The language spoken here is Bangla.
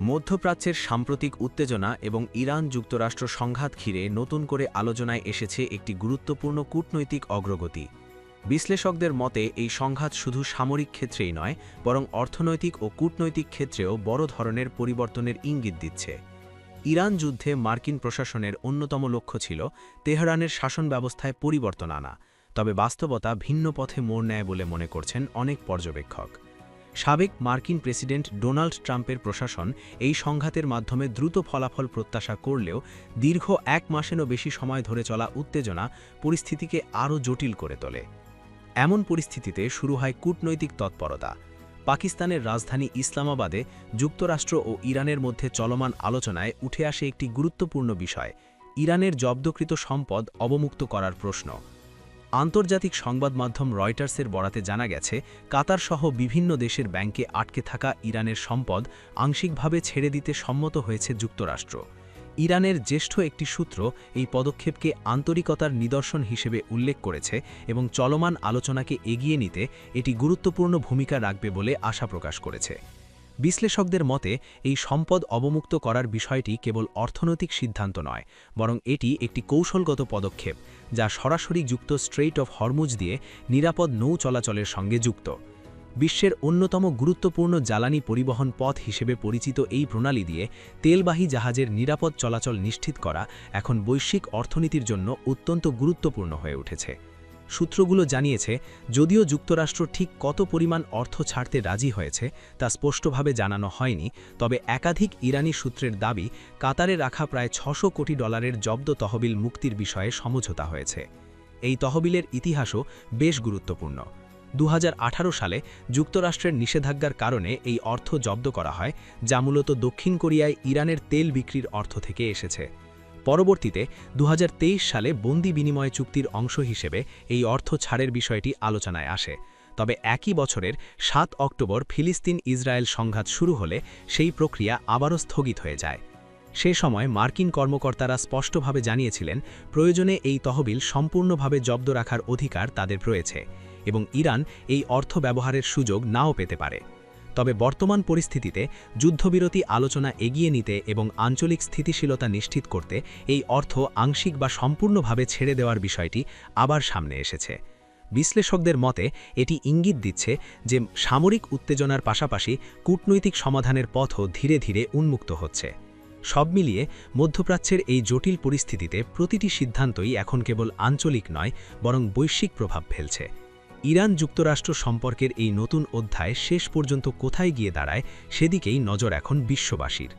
মধ্যপ্রাচ্যের সাম্প্রতিক উত্তেজনা এবং ইরান যুক্তরাষ্ট্র সংঘাত ঘিরে নতুন করে আলোচনায় এসেছে একটি গুরুত্বপূর্ণ কূটনৈতিক অগ্রগতি। বিশ্লেষকদের মতে এই সংঘাত শুধু সামরিক ক্ষেত্রেই নয়, বরং অর্থনৈতিক ও কূটনৈতিক ক্ষেত্রেও বড় ধরনের পরিবর্তনের ইঙ্গিত দিচ্ছে। ইরান যুদ্ধে মার্কিন প্রশাসনের অন্যতম লক্ষ্য ছিল তেহরানের শাসন ব্যবস্থায় পরিবর্তন আনা, তবে বাস্তবতা ভিন্ন পথে মোড় নেয় বলে মনে করছেন অনেক পর্যবেক্ষক। সাবেক মার্কিন প্রেসিডেন্ট ডোনাল্ড ট্রাম্পের প্রশাসন এই সংঘাতের মাধ্যমে দ্রুত ফলাফল প্রত্যাশা করলেও দীর্ঘ 1 মাসেরও বেশি সময় ধরে চলা উত্তেজনা পরিস্থিতিকে আরও জটিল করে তোলে। এমন পরিস্থিতিতে শুরু হয় কূটনৈতিক তৎপরতা। পাকিস্তানের রাজধানী ইসলামাবাদে যুক্তরাষ্ট্র ও ইরানের মধ্যে চলমান আলোচনায় উঠে আসে একটি গুরুত্বপূর্ণ বিষয়: ইরানের জব্দকৃত সম্পদ অবমুক্ত করার প্রশ্ন। আন্তর্জাতিক সংবাদ মাধ্যম রয়টার্সের বরাতে জানা গেছে, কাতারসহ বিভিন্ন দেশের ব্যাংকে আটকে থাকা ইরানের সম্পদ আংশিকভাবে ছেড়ে দিতে সম্মত হয়েছে যুক্তরাষ্ট্র। ইরানের জ্যেষ্ঠ একটি সূত্র এই পদক্ষেপকে আন্তরিকতার নিদর্শন হিসেবে উল্লেখ করেছে এবং চলমান আলোচনাকে এগিয়ে নিতে এটি গুরুত্বপূর্ণ ভূমিকা রাখবে বলে আশা প্রকাশ করেছে। বিশ্লেষকদের মতে এই সম্পদ অবমুক্ত করার বিষয়টি কেবল অর্থনৈতিক সিদ্ধান্ত নয়, বরং এটি একটি কৌশলগত পদক্ষেপ যা সরাসরি যুক্ত স্ট্রেইট অফ হরমুজ দিয়ে নিরাপদ নৌ চলাচলের সঙ্গে যুক্ত। বিশ্বের অন্যতম গুরুত্বপূর্ণ জ্বালানি পরিবহন পথ হিসেবে পরিচিত এই প্রণালী দিয়ে তেলবাহী জাহাজের নিরাপদ চলাচল নিশ্চিত করা এখন বৈশ্বিক অর্থনীতির জন্য অত্যন্ত গুরুত্বপূর্ণ হয়ে উঠেছে। সূত্রগুলো জানিয়েছে, যদিও যুক্তরাষ্ট্র ঠিক কত পরিমাণ অর্থ ছাড়তে রাজি হয়েছে তা স্পষ্টভাবে জানানো হয়নি, তবে একাধিক ইরানি সূত্রের দাবি কাতারে রাখা প্রায় $600 কোটি জব্দ তহবিল মুক্তির বিষয়ে সমঝোতা হয়েছে। এই তহবিলের ইতিহাসও বেশ গুরুত্বপূর্ণ। 2018 সালে যুক্তরাষ্ট্রের নিষেধাজ্ঞার কারণে এই অর্থ জব্দ করা হয়, যা মূলত দক্ষিণ কোরিয়ায় ইরানের তেল বিক্রির অর্থ থেকে এসেছে। পরবর্তীতে 2023 সালে বন্দি বিনিময় চুক্তির অংশ হিসেবে এই অর্থ ছাড়ের বিষয়টি আলোচনায় আসে। তবে একই বছরের 7 অক্টোবর ফিলিস্তিন ইসরায়েল সংঘাত শুরু হলে সেই প্রক্রিয়া আবারও স্থগিত হয়ে যায়। সে সময় মার্কিন কর্মকর্তারা স্পষ্টভাবে জানিয়েছিলেন, প্রয়োজনে এই তহবিল সম্পূর্ণভাবে জব্দ রাখার অধিকার তাদের রয়েছে এবং ইরান এই অর্থ ব্যবহারের সুযোগ নাও পেতে পারে। তবে বর্তমান পরিস্থিতিতে যুদ্ধবিরতি আলোচনা এগিয়ে নিতে এবং আঞ্চলিক স্থিতিশীলতা নিশ্চিত করতে এই অর্থ আংশিক বা সম্পূর্ণভাবে ছেড়ে দেওয়ার বিষয়টি আবার সামনে এসেছে। বিশ্লেষকদের মতে এটি ইঙ্গিত দিচ্ছে যে সামরিক উত্তেজনার পাশাপাশি কূটনৈতিক সমাধানের পথও ধীরে ধীরে উন্মুক্ত হচ্ছে। সব মিলিয়ে মধ্যপ্রাচ্যের এই জটিল পরিস্থিতিতে প্রতিটি সিদ্ধান্তই এখন কেবল আঞ্চলিক নয়, বরং বৈশ্বিক প্রভাব ফেলছে। ইরান যুক্তরাষ্ট্র সম্পর্কের এই নতুন অধ্যায় শেষ পর্যন্ত কোথায় গিয়ে দাঁড়ায় সেদিকেই নজর এখন বিশ্ববাসীর।